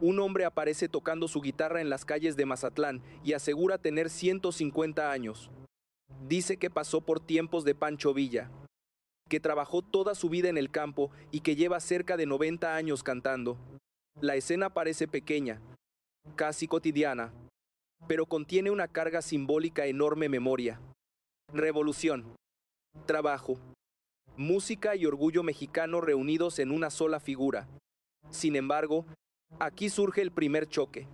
Un hombre aparece tocando su guitarra en las calles de Mazatlán y asegura tener 150 años. Dice que pasó por tiempos de Pancho Villa, que trabajó toda su vida en el campo y que lleva cerca de 90 años cantando. La escena parece pequeña, casi cotidiana, pero contiene una carga simbólica enorme: memoria, revolución, trabajo, música y orgullo mexicano reunidos en una sola figura. Sin embargo, aquí surge el primer choque.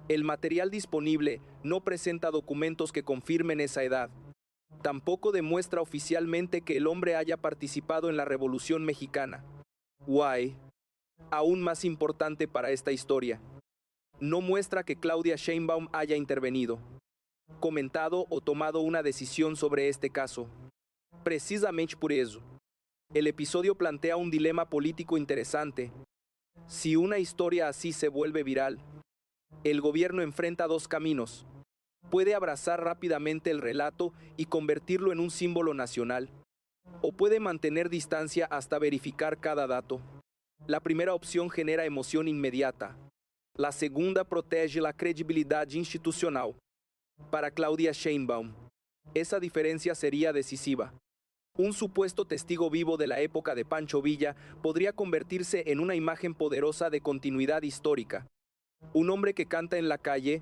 El material disponible no presenta documentos que confirmen esa edad. Tampoco demuestra oficialmente que el hombre haya participado en la Revolución Mexicana. Why, aún más importante para esta historia, no muestra que Claudia Sheinbaum haya intervenido, comentado o tomado una decisión sobre este caso. Precisamente por eso, el episodio plantea un dilema político interesante. Si una historia así se vuelve viral, el gobierno enfrenta dos caminos. Puede abrazar rápidamente el relato y convertirlo en un símbolo nacional, o puede mantener distancia hasta verificar cada dato. La primera opción genera emoción inmediata. La segunda protege la credibilidad institucional. Para Claudia Sheinbaum, esa diferencia sería decisiva. Un supuesto testigo vivo de la época de Pancho Villa podría convertirse en una imagen poderosa de continuidad histórica. Un hombre que canta en la calle,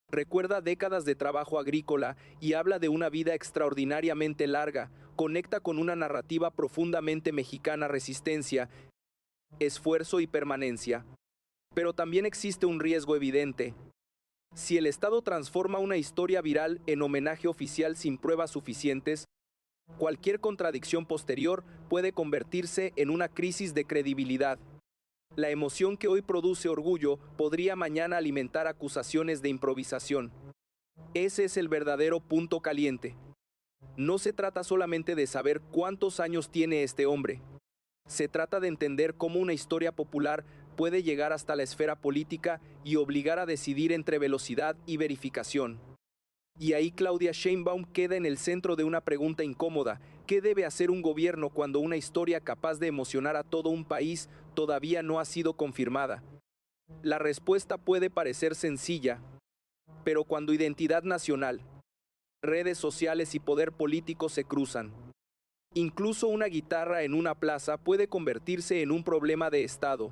recuerda décadas de trabajo agrícola y habla de una vida extraordinariamente larga, conecta con una narrativa profundamente mexicana: resistencia, esfuerzo y permanencia. Pero también existe un riesgo evidente. Si el Estado transforma una historia viral en homenaje oficial sin pruebas suficientes, cualquier contradicción posterior puede convertirse en una crisis de credibilidad. La emoción que hoy produce orgullo podría mañana alimentar acusaciones de improvisación. Ese es el verdadero punto caliente. No se trata solamente de saber cuántos años tiene este hombre. Se trata de entender cómo una historia popular puede llegar hasta la esfera política y obligar a decidir entre velocidad y verificación. Y ahí Claudia Sheinbaum queda en el centro de una pregunta incómoda: ¿qué debe hacer un gobierno cuando una historia capaz de emocionar a todo un país todavía no ha sido confirmada? La respuesta puede parecer sencilla, pero cuando identidad nacional, redes sociales y poder político se cruzan, incluso una guitarra en una plaza puede convertirse en un problema de Estado.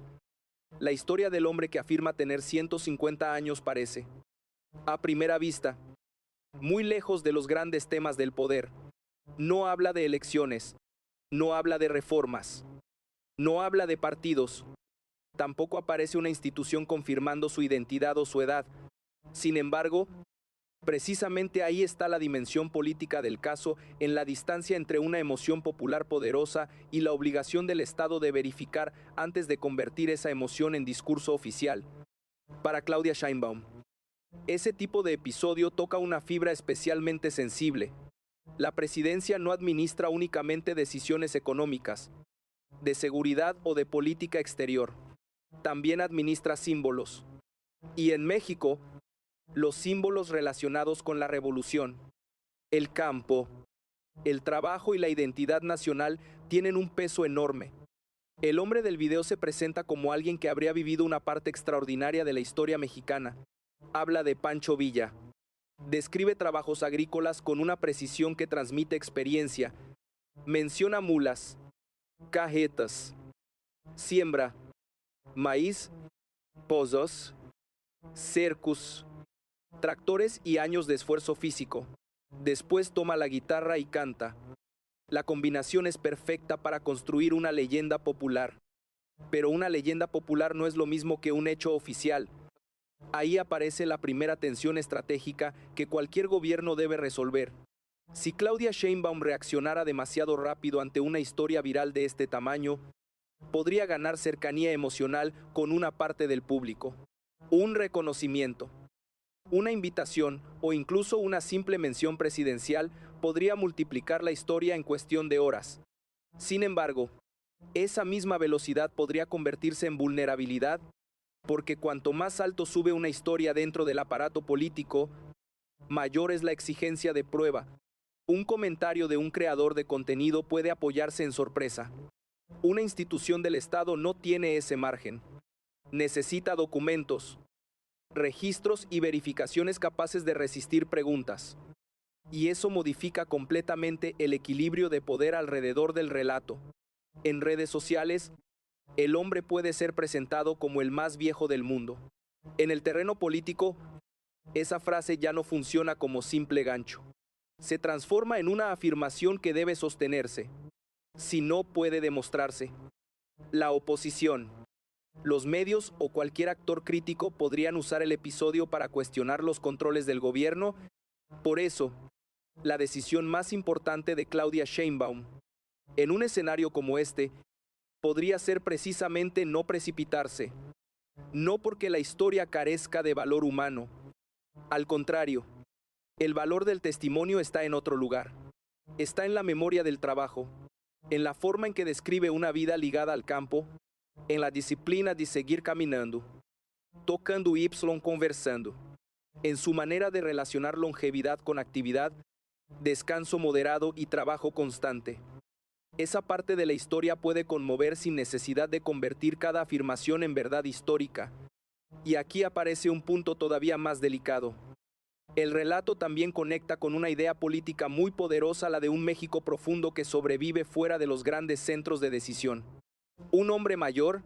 La historia del hombre que afirma tener 150 años parece, a primera vista, muy lejos de los grandes temas del poder. No habla de elecciones, no habla de reformas, no habla de partidos, tampoco aparece una institución confirmando su identidad o su edad. Sin embargo, precisamente ahí está la dimensión política del caso, en la distancia entre una emoción popular poderosa y la obligación del Estado de verificar antes de convertir esa emoción en discurso oficial. Para Claudia Sheinbaum, ese tipo de episodio toca una fibra especialmente sensible. La presidencia no administra únicamente decisiones económicas, de seguridad o de política exterior. También administra símbolos. Y en México, los símbolos relacionados con la revolución, el campo, el trabajo y la identidad nacional tienen un peso enorme. El hombre del video se presenta como alguien que habría vivido una parte extraordinaria de la historia mexicana. Habla de Pancho Villa. Describe trabajos agrícolas con una precisión que transmite experiencia. Menciona mulas, cajetas, siembra, maíz, pozos, cercos, tractores y años de esfuerzo físico. Después toma la guitarra y canta. La combinación es perfecta para construir una leyenda popular. Pero una leyenda popular no es lo mismo que un hecho oficial. Ahí aparece la primera tensión estratégica que cualquier gobierno debe resolver. Si Claudia Sheinbaum reaccionara demasiado rápido ante una historia viral de este tamaño, podría ganar cercanía emocional con una parte del público. Un reconocimiento, una invitación o incluso una simple mención presidencial podría multiplicar la historia en cuestión de horas. Sin embargo, esa misma velocidad podría convertirse en vulnerabilidad, porque cuanto más alto sube una historia dentro del aparato político, mayor es la exigencia de prueba. Un comentario de un creador de contenido puede apoyarse en sorpresa. Una institución del Estado no tiene ese margen. Necesita documentos, registros y verificaciones capaces de resistir preguntas. Y eso modifica completamente el equilibrio de poder alrededor del relato. En redes sociales, el hombre puede ser presentado como el más viejo del mundo. En el terreno político, esa frase ya no funciona como simple gancho. Se transforma en una afirmación que debe sostenerse. Si no puede demostrarse, la oposición, los medios o cualquier actor crítico podrían usar el episodio para cuestionar los controles del gobierno. Por eso, la decisión más importante de Claudia Sheinbaum, en un escenario como este, podría ser precisamente no precipitarse. No porque la historia carezca de valor humano. Al contrario, el valor del testimonio está en otro lugar. Está en la memoria del trabajo, en la forma en que describe una vida ligada al campo, en la disciplina de seguir caminando, tocando Y conversando, en su manera de relacionar longevidad con actividad, descanso moderado y trabajo constante. Esa parte de la historia puede conmover sin necesidad de convertir cada afirmación en verdad histórica. Y aquí aparece un punto todavía más delicado. El relato también conecta con una idea política muy poderosa, la de un México profundo que sobrevive fuera de los grandes centros de decisión. Un hombre mayor,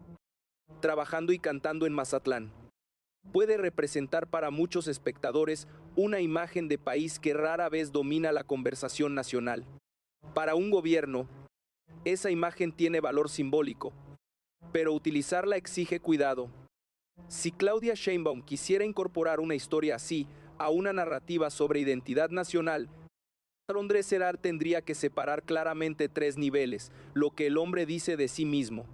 trabajando y cantando en Mazatlán, puede representar para muchos espectadores una imagen de país que rara vez domina la conversación nacional. Para un gobierno, esa imagen tiene valor simbólico, pero utilizarla exige cuidado. Si Claudia Sheinbaum quisiera incorporar una historia así a una narrativa sobre identidad nacional, Andrés Serar tendría que separar claramente tres niveles: lo que el hombre dice de sí mismo,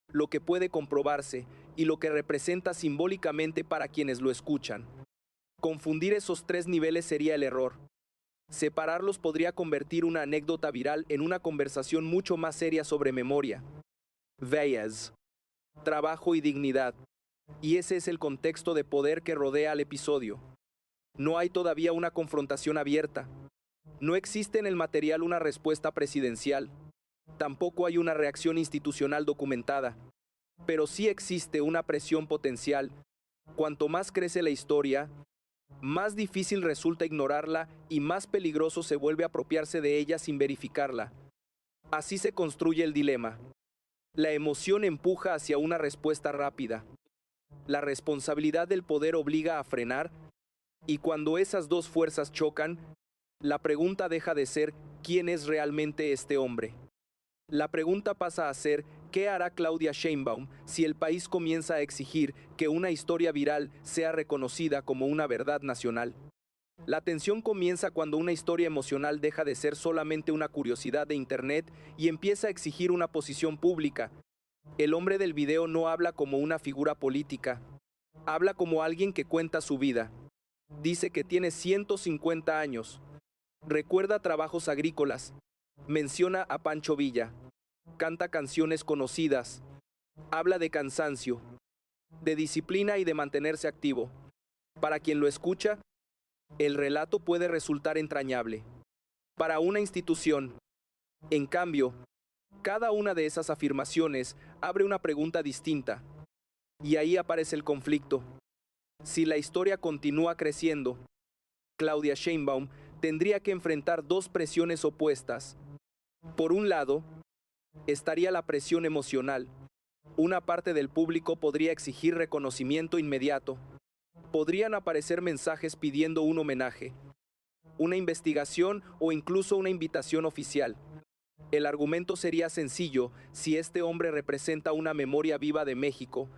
lo que puede comprobarse y lo que representa simbólicamente para quienes lo escuchan. Confundir esos tres niveles sería el error. Separarlos podría convertir una anécdota viral en una conversación mucho más seria sobre memoria, vallas, trabajo y dignidad. Y ese es el contexto de poder que rodea al episodio. No hay todavía una confrontación abierta. No existe en el material una respuesta presidencial. Tampoco hay una reacción institucional documentada. Pero sí existe una presión potencial. Cuanto más crece la historia, más difícil resulta ignorarla y más peligroso se vuelve apropiarse de ella sin verificarla. Así se construye el dilema. La emoción empuja hacia una respuesta rápida. La responsabilidad del poder obliga a frenar, y cuando esas dos fuerzas chocan, la pregunta deja de ser ¿quién es realmente este hombre? La pregunta pasa a ser ¿qué hará Claudia Sheinbaum si el país comienza a exigir que una historia viral sea reconocida como una verdad nacional? La tensión comienza cuando una historia emocional deja de ser solamente una curiosidad de Internet y empieza a exigir una posición pública. El hombre del video no habla como una figura política, habla como alguien que cuenta su vida. Dice que tiene 150 años, recuerda trabajos agrícolas, menciona a Pancho Villa, canta canciones conocidas, habla de cansancio, de disciplina y de mantenerse activo. Para quien lo escucha, el relato puede resultar entrañable. Para una institución, en cambio, cada una de esas afirmaciones abre una pregunta distinta. Y ahí aparece el conflicto. Si la historia continúa creciendo, Claudia Sheinbaum tendría que enfrentar dos presiones opuestas. Por un lado, estaría la presión emocional. Una parte del público podría exigir reconocimiento inmediato. Podrían aparecer mensajes pidiendo un homenaje, una investigación o incluso una invitación oficial. El argumento sería sencillo: si este hombre representa una memoria viva de México,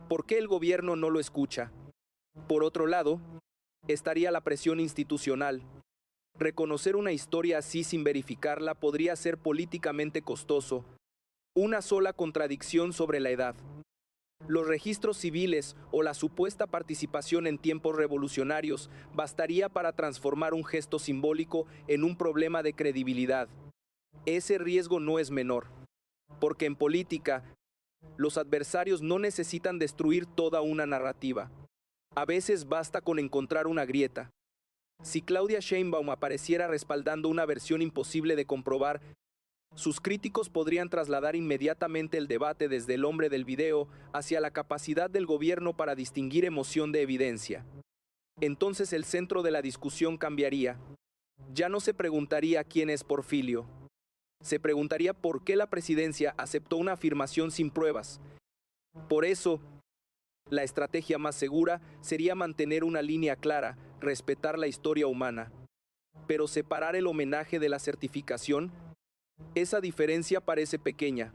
¿por qué el gobierno no lo escucha? Por otro lado, estaría la presión institucional. Reconocer una historia así sin verificarla podría ser políticamente costoso. Una sola contradicción sobre la edad, los registros civiles o la supuesta participación en tiempos revolucionarios bastaría para transformar un gesto simbólico en un problema de credibilidad. Ese riesgo no es menor, porque en política, los adversarios no necesitan destruir toda una narrativa. A veces basta con encontrar una grieta. Si Claudia Sheinbaum apareciera respaldando una versión imposible de comprobar, Sus críticos podrían trasladar inmediatamente el debate desde el hombre del video hacia la capacidad del gobierno para distinguir emoción de evidencia. Entonces el centro de la discusión cambiaría. Ya no se preguntaría quién es Porfirio. Se preguntaría por qué la presidencia aceptó una afirmación sin pruebas. Por eso, la estrategia más segura sería mantener una línea clara, respetar la historia humana. Pero separar el homenaje de la certificación, esa diferencia parece pequeña,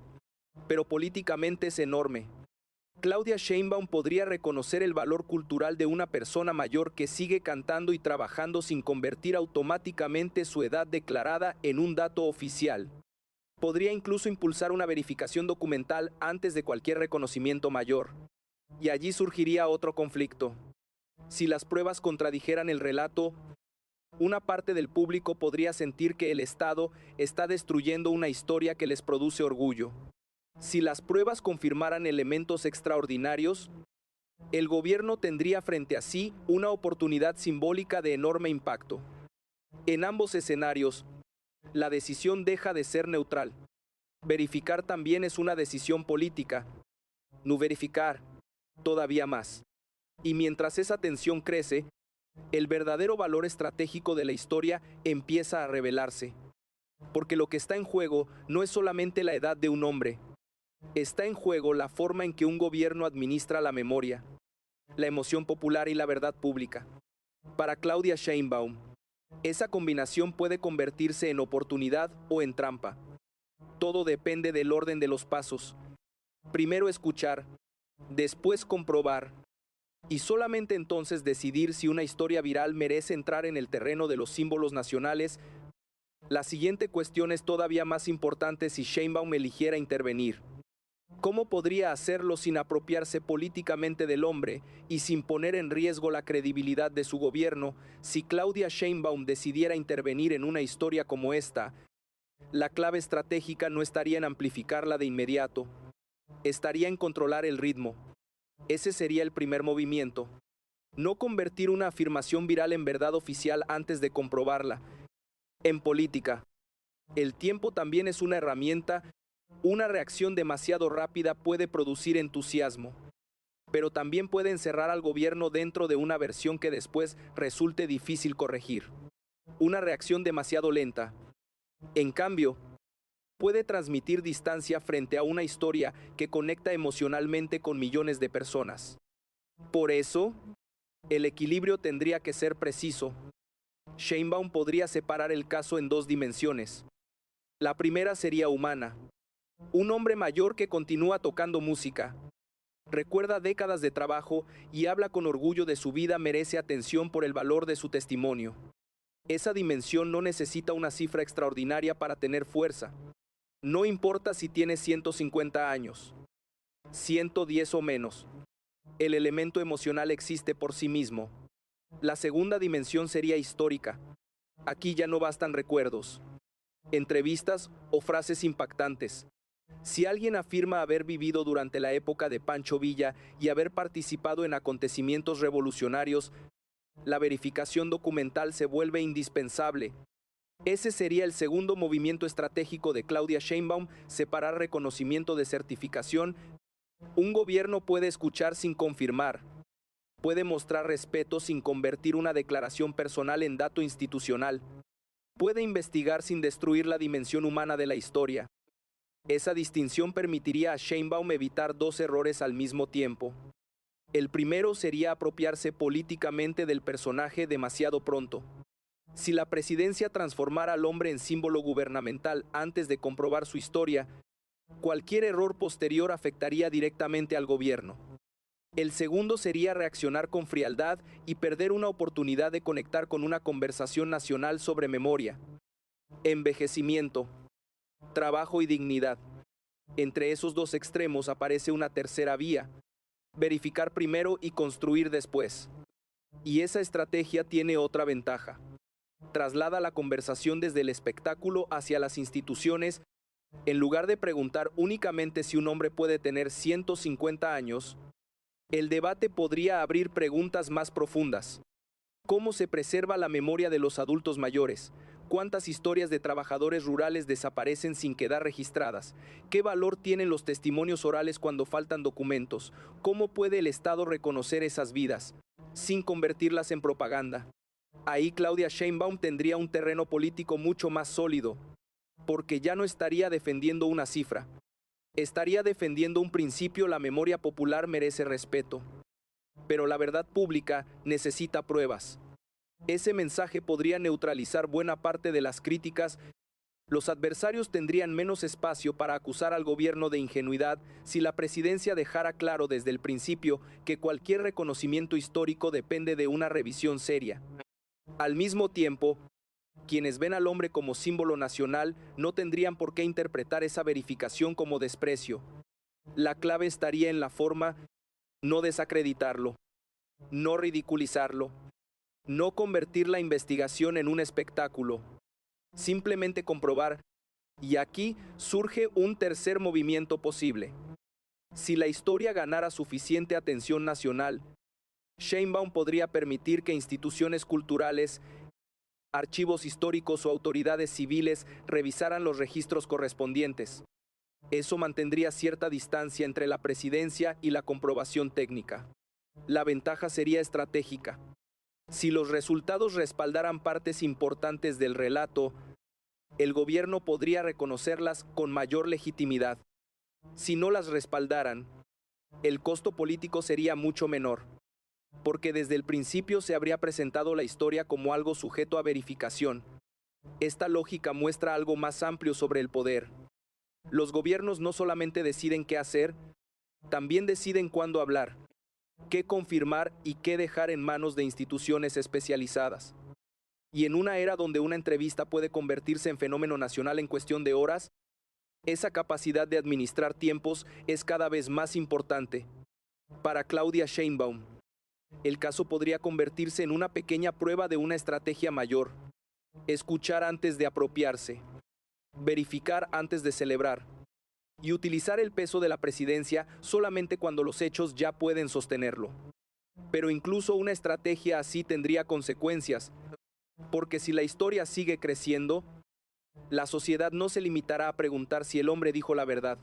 pero políticamente es enorme. Claudia Sheinbaum podría reconocer el valor cultural de una persona mayor que sigue cantando y trabajando sin convertir automáticamente su edad declarada en un dato oficial. Podría incluso impulsar una verificación documental antes de cualquier reconocimiento mayor. Y allí surgiría otro conflicto. Si las pruebas contradijeran el relato, una parte del público podría sentir que el Estado está destruyendo una historia que les produce orgullo. Si las pruebas confirmaran elementos extraordinarios, el gobierno tendría frente a sí una oportunidad simbólica de enorme impacto. En ambos escenarios, la decisión deja de ser neutral. Verificar también es una decisión política. No verificar, todavía más. Y mientras esa tensión crece, el verdadero valor estratégico de la historia empieza a revelarse. Porque lo que está en juego no es solamente la edad de un hombre. Está en juego la forma en que un gobierno administra la memoria, la emoción popular y la verdad pública. Para Claudia Sheinbaum, esa combinación puede convertirse en oportunidad o en trampa. Todo depende del orden de los pasos. Primero escuchar, después comprobar, y solamente entonces decidir si una historia viral merece entrar en el terreno de los símbolos nacionales. La siguiente cuestión es todavía más importante si Sheinbaum eligiera intervenir. ¿Cómo podría hacerlo sin apropiarse políticamente del hombre y sin poner en riesgo la credibilidad de su gobierno si Claudia Sheinbaum decidiera intervenir en una historia como esta? La clave estratégica no estaría en amplificarla de inmediato, estaría en controlar el ritmo. Ese sería el primer movimiento. No convertir una afirmación viral en verdad oficial antes de comprobarla. En política, el tiempo también es una herramienta. Una reacción demasiado rápida puede producir entusiasmo, pero también puede encerrar al gobierno dentro de una versión que después resulte difícil corregir. Una reacción demasiado lenta, en cambio, puede transmitir distancia frente a una historia que conecta emocionalmente con millones de personas. Por eso, el equilibrio tendría que ser preciso. Sheinbaum podría separar el caso en dos dimensiones. La primera sería humana. Un hombre mayor que continúa tocando música, recuerda décadas de trabajo y habla con orgullo de su vida merece atención por el valor de su testimonio. Esa dimensión no necesita una cifra extraordinaria para tener fuerza. No importa si tiene 150 años, 110 o menos. El elemento emocional existe por sí mismo. La segunda dimensión sería histórica. Aquí ya no bastan recuerdos, entrevistas o frases impactantes. Si alguien afirma haber vivido durante la época de Pancho Villa y haber participado en acontecimientos revolucionarios, la verificación documental se vuelve indispensable. Ese sería el segundo movimiento estratégico de Claudia Sheinbaum, separar reconocimiento de certificación. Un gobierno puede escuchar sin confirmar, puede mostrar respeto sin convertir una declaración personal en dato institucional, puede investigar sin destruir la dimensión humana de la historia. Esa distinción permitiría a Sheinbaum evitar dos errores al mismo tiempo. El primero sería apropiarse políticamente del personaje demasiado pronto. Si la presidencia transformara al hombre en símbolo gubernamental antes de comprobar su historia, cualquier error posterior afectaría directamente al gobierno. El segundo sería reaccionar con frialdad y perder una oportunidad de conectar con una conversación nacional sobre memoria, envejecimiento, trabajo y dignidad. Entre esos dos extremos aparece una tercera vía: verificar primero y construir después. Y esa estrategia tiene otra ventaja. Traslada la conversación desde el espectáculo hacia las instituciones. En lugar de preguntar únicamente si un hombre puede tener 150 años, el debate podría abrir preguntas más profundas. ¿Cómo se preserva la memoria de los adultos mayores? ¿Cuántas historias de trabajadores rurales desaparecen sin quedar registradas? ¿Qué valor tienen los testimonios orales cuando faltan documentos? ¿Cómo puede el Estado reconocer esas vidas sin convertirlas en propaganda? Ahí Claudia Sheinbaum tendría un terreno político mucho más sólido, porque ya no estaría defendiendo una cifra. Estaría defendiendo un principio: la memoria popular merece respeto. Pero la verdad pública necesita pruebas. Ese mensaje podría neutralizar buena parte de las críticas. Los adversarios tendrían menos espacio para acusar al gobierno de ingenuidad si la presidencia dejara claro desde el principio que cualquier reconocimiento histórico depende de una revisión seria. Al mismo tiempo, quienes ven al hombre como símbolo nacional no tendrían por qué interpretar esa verificación como desprecio. La clave estaría en la forma: no desacreditarlo, no ridiculizarlo, no convertir la investigación en un espectáculo, simplemente comprobar. Y aquí surge un tercer movimiento posible. Si la historia ganara suficiente atención nacional, Sheinbaum podría permitir que instituciones culturales, archivos históricos o autoridades civiles revisaran los registros correspondientes. Eso mantendría cierta distancia entre la presidencia y la comprobación técnica. La ventaja sería estratégica. Si los resultados respaldaran partes importantes del relato, el gobierno podría reconocerlas con mayor legitimidad. Si no las respaldaran, el costo político sería mucho menor, porque desde el principio se habría presentado la historia como algo sujeto a verificación. Esta lógica muestra algo más amplio sobre el poder. Los gobiernos no solamente deciden qué hacer, también deciden cuándo hablar, qué confirmar y qué dejar en manos de instituciones especializadas. Y en una era donde una entrevista puede convertirse en fenómeno nacional en cuestión de horas, esa capacidad de administrar tiempos es cada vez más importante. Para Claudia Sheinbaum, el caso podría convertirse en una pequeña prueba de una estrategia mayor: escuchar antes de apropiarse, verificar antes de celebrar, y utilizar el peso de la presidencia solamente cuando los hechos ya pueden sostenerlo. Pero incluso una estrategia así tendría consecuencias, porque si la historia sigue creciendo, la sociedad no se limitará a preguntar si el hombre dijo la verdad.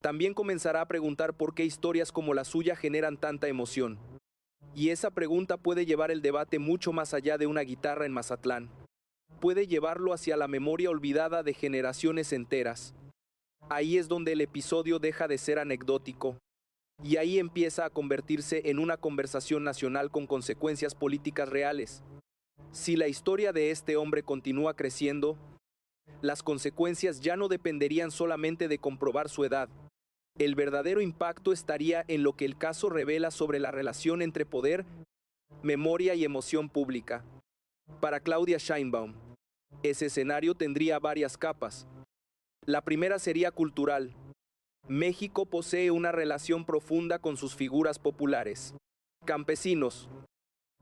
También comenzará a preguntar por qué historias como la suya generan tanta emoción. Y esa pregunta puede llevar el debate mucho más allá de una guitarra en Mazatlán. Puede llevarlo hacia la memoria olvidada de generaciones enteras. Ahí es donde el episodio deja de ser anecdótico, y ahí empieza a convertirse en una conversación nacional con consecuencias políticas reales. Si la historia de este hombre continúa creciendo, las consecuencias ya no dependerían solamente de comprobar su edad. El verdadero impacto estaría en lo que el caso revela sobre la relación entre poder, memoria y emoción pública. Para Claudia Sheinbaum, ese escenario tendría varias capas. La primera sería cultural. México posee una relación profunda con sus figuras populares: campesinos,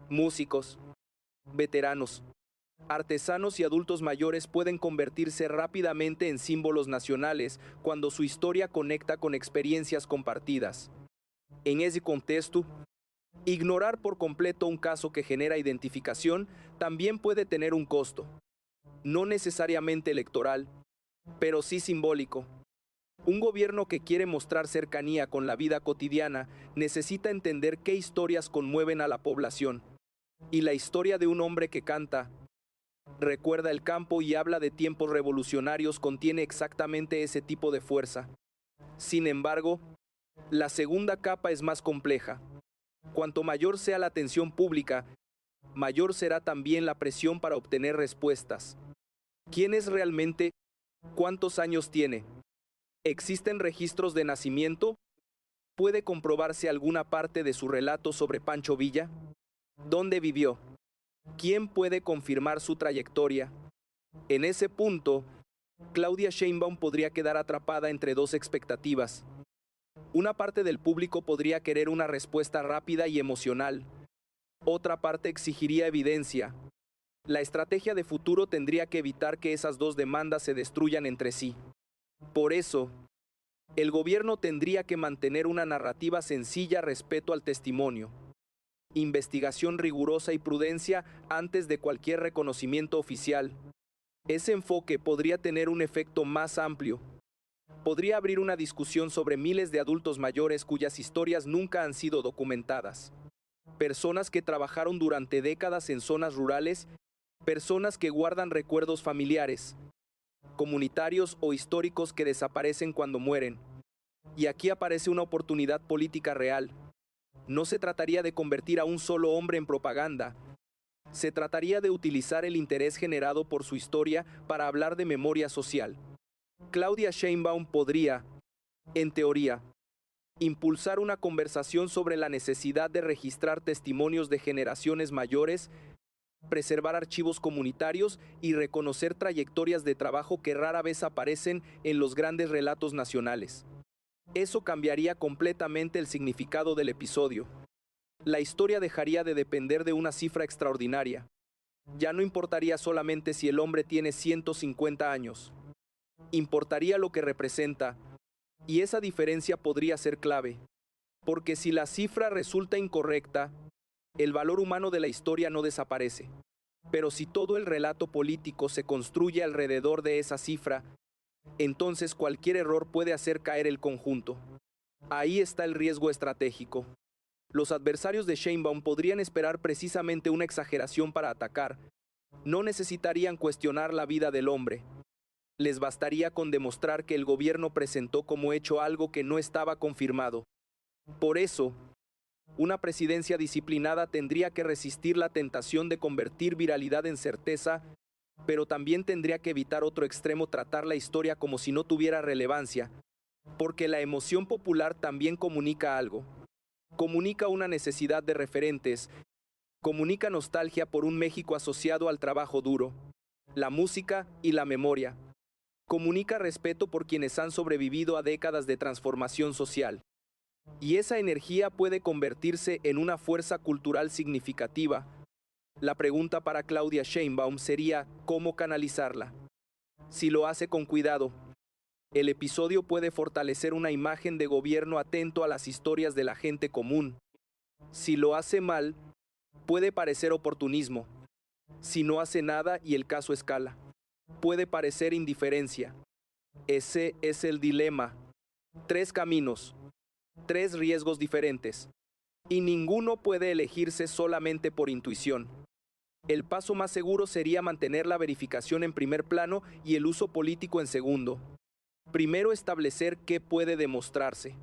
músicos, veteranos, artesanos y adultos mayores pueden convertirse rápidamente en símbolos nacionales cuando su historia conecta con experiencias compartidas. En ese contexto, ignorar por completo un caso que genera identificación también puede tener un costo, no necesariamente electoral, pero sí simbólico. Un gobierno que quiere mostrar cercanía con la vida cotidiana necesita entender qué historias conmueven a la población. Y la historia de un hombre que canta, recuerda el campo y habla de tiempos revolucionarios contiene exactamente ese tipo de fuerza. Sin embargo, la segunda capa es más compleja. Cuanto mayor sea la atención pública, mayor será también la presión para obtener respuestas. ¿Quién es realmente? ¿Cuántos años tiene? ¿Existen registros de nacimiento? ¿Puede comprobarse alguna parte de su relato sobre Pancho Villa? ¿Dónde vivió? ¿Quién puede confirmar su trayectoria? En ese punto, Claudia Sheinbaum podría quedar atrapada entre dos expectativas. Una parte del público podría querer una respuesta rápida y emocional. Otra parte exigiría evidencia. La estrategia de futuro tendría que evitar que esas dos demandas se destruyan entre sí. Por eso, el gobierno tendría que mantener una narrativa sencilla respecto al testimonio, investigación rigurosa y prudencia antes de cualquier reconocimiento oficial. Ese enfoque podría tener un efecto más amplio. Podría abrir una discusión sobre miles de adultos mayores cuyas historias nunca han sido documentadas. Personas que trabajaron durante décadas en zonas rurales, personas que guardan recuerdos familiares, comunitarios o históricos que desaparecen cuando mueren. Y aquí aparece una oportunidad política real. No se trataría de convertir a un solo hombre en propaganda. Se trataría de utilizar el interés generado por su historia para hablar de memoria social. Claudia Sheinbaum podría, en teoría, impulsar una conversación sobre la necesidad de registrar testimonios de generaciones mayores, preservar archivos comunitarios y reconocer trayectorias de trabajo que rara vez aparecen en los grandes relatos nacionales. Eso cambiaría completamente el significado del episodio. La historia dejaría de depender de una cifra extraordinaria. Ya no importaría solamente si el hombre tiene 150 años. Importaría lo que representa, y esa diferencia podría ser clave, porque si la cifra resulta incorrecta, el valor humano de la historia no desaparece. Pero si todo el relato político se construye alrededor de esa cifra, entonces cualquier error puede hacer caer el conjunto. Ahí está el riesgo estratégico. Los adversarios de Sheinbaum podrían esperar precisamente una exageración para atacar. No necesitarían cuestionar la vida del hombre. Les bastaría con demostrar que el gobierno presentó como hecho algo que no estaba confirmado. Por eso, una presidencia disciplinada tendría que resistir la tentación de convertir viralidad en certeza, pero también tendría que evitar otro extremo, tratar la historia como si no tuviera relevancia, porque la emoción popular también comunica algo. Comunica una necesidad de referentes, comunica nostalgia por un México asociado al trabajo duro, la música y la memoria. Comunica respeto por quienes han sobrevivido a décadas de transformación social. Y esa energía puede convertirse en una fuerza cultural significativa. La pregunta para Claudia Sheinbaum sería cómo canalizarla. Si lo hace con cuidado, el episodio puede fortalecer una imagen de gobierno atento a las historias de la gente común. Si lo hace mal, puede parecer oportunismo. Si no hace nada y el caso escala, puede parecer indiferencia. Ese es el dilema. 3 caminos, 3 riesgos diferentes. Y ninguno puede elegirse solamente por intuición. El paso más seguro sería mantener la verificación en primer plano y el uso político en segundo. Primero establecer qué puede demostrarse.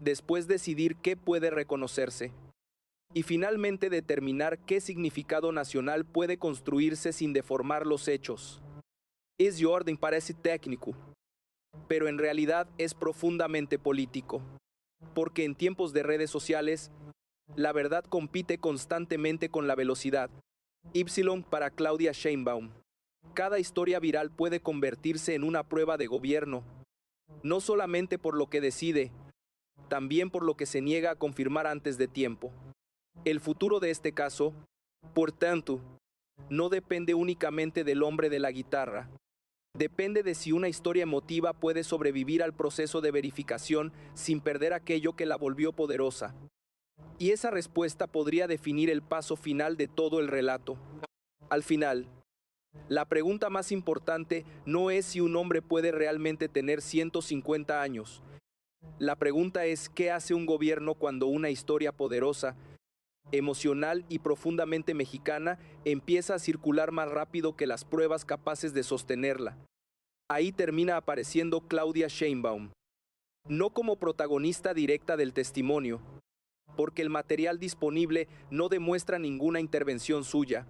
Después decidir qué puede reconocerse. Y finalmente determinar qué significado nacional puede construirse sin deformar los hechos. Ese orden parece técnico, pero en realidad es profundamente político. Porque en tiempos de redes sociales, la verdad compite constantemente con la velocidad. Y para Claudia Sheinbaum. Cada historia viral puede convertirse en una prueba de gobierno, no solamente por lo que decide, también por lo que se niega a confirmar antes de tiempo. El futuro de este caso, por tanto, no depende únicamente del hombre de la guitarra. Depende de si una historia emotiva puede sobrevivir al proceso de verificación sin perder aquello que la volvió poderosa. Y esa respuesta podría definir el paso final de todo el relato. Al final, la pregunta más importante no es si un hombre puede realmente tener 150 años. La pregunta es qué hace un gobierno cuando una historia poderosa, emocional y profundamente mexicana empieza a circular más rápido que las pruebas capaces de sostenerla. Ahí termina apareciendo Claudia Sheinbaum. No como protagonista directa del testimonio, porque el material disponible no demuestra ninguna intervención suya,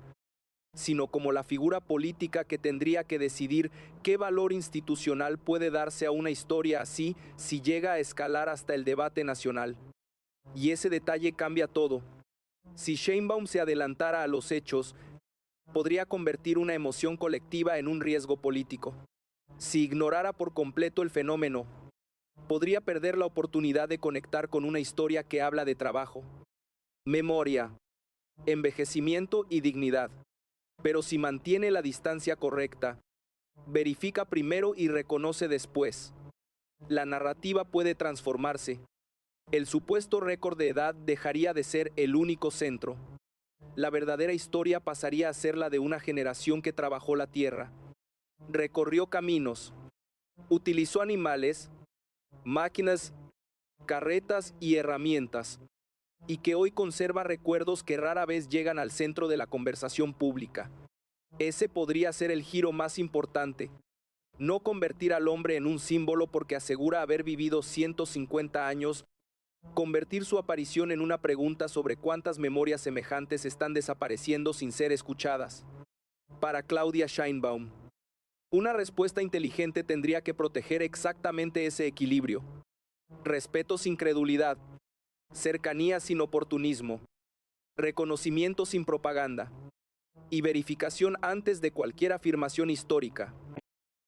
sino como la figura política que tendría que decidir qué valor institucional puede darse a una historia así si llega a escalar hasta el debate nacional. Y ese detalle cambia todo. Si Sheinbaum se adelantara a los hechos, podría convertir una emoción colectiva en un riesgo político. Si ignorara por completo el fenómeno, podría perder la oportunidad de conectar con una historia que habla de trabajo, memoria, envejecimiento y dignidad. Pero si mantiene la distancia correcta, verifica primero y reconoce después, la narrativa puede transformarse. El supuesto récord de edad dejaría de ser el único centro. La verdadera historia pasaría a ser la de una generación que trabajó la tierra, Recorrió caminos, utilizó animales, máquinas, carretas y herramientas, y que hoy conserva recuerdos que rara vez llegan al centro de la conversación pública. Ese podría ser el giro más importante. No convertir al hombre en un símbolo porque asegura haber vivido 150 años, convertir su aparición en una pregunta sobre cuántas memorias semejantes están desapareciendo sin ser escuchadas. Para Claudia Sheinbaum, una respuesta inteligente tendría que proteger exactamente ese equilibrio. Respeto sin credulidad, cercanía sin oportunismo, reconocimiento sin propaganda y verificación antes de cualquier afirmación histórica.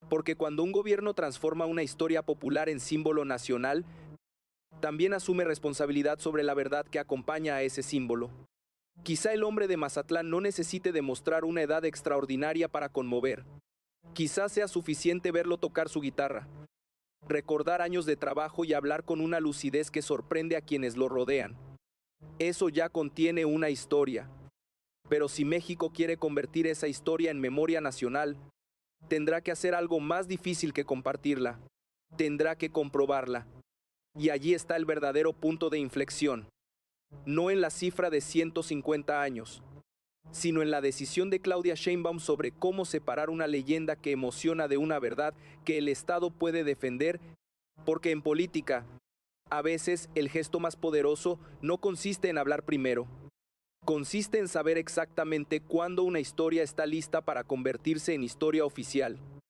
Porque cuando un gobierno transforma una historia popular en símbolo nacional, también asume responsabilidad sobre la verdad que acompaña a ese símbolo. Quizá el hombre de Mazatlán no necesite demostrar una edad extraordinaria para conmover. Quizá sea suficiente verlo tocar su guitarra, recordar años de trabajo y hablar con una lucidez que sorprende a quienes lo rodean. Eso ya contiene una historia. Pero si México quiere convertir esa historia en memoria nacional, tendrá que hacer algo más difícil que compartirla. Tendrá que comprobarla. Y allí está el verdadero punto de inflexión. No en la cifra de 150 años, sino en la decisión de Claudia Sheinbaum sobre cómo separar una leyenda que emociona de una verdad que el Estado puede defender, porque en política, a veces el gesto más poderoso no consiste en hablar primero, consiste en saber exactamente cuándo una historia está lista para convertirse en historia oficial.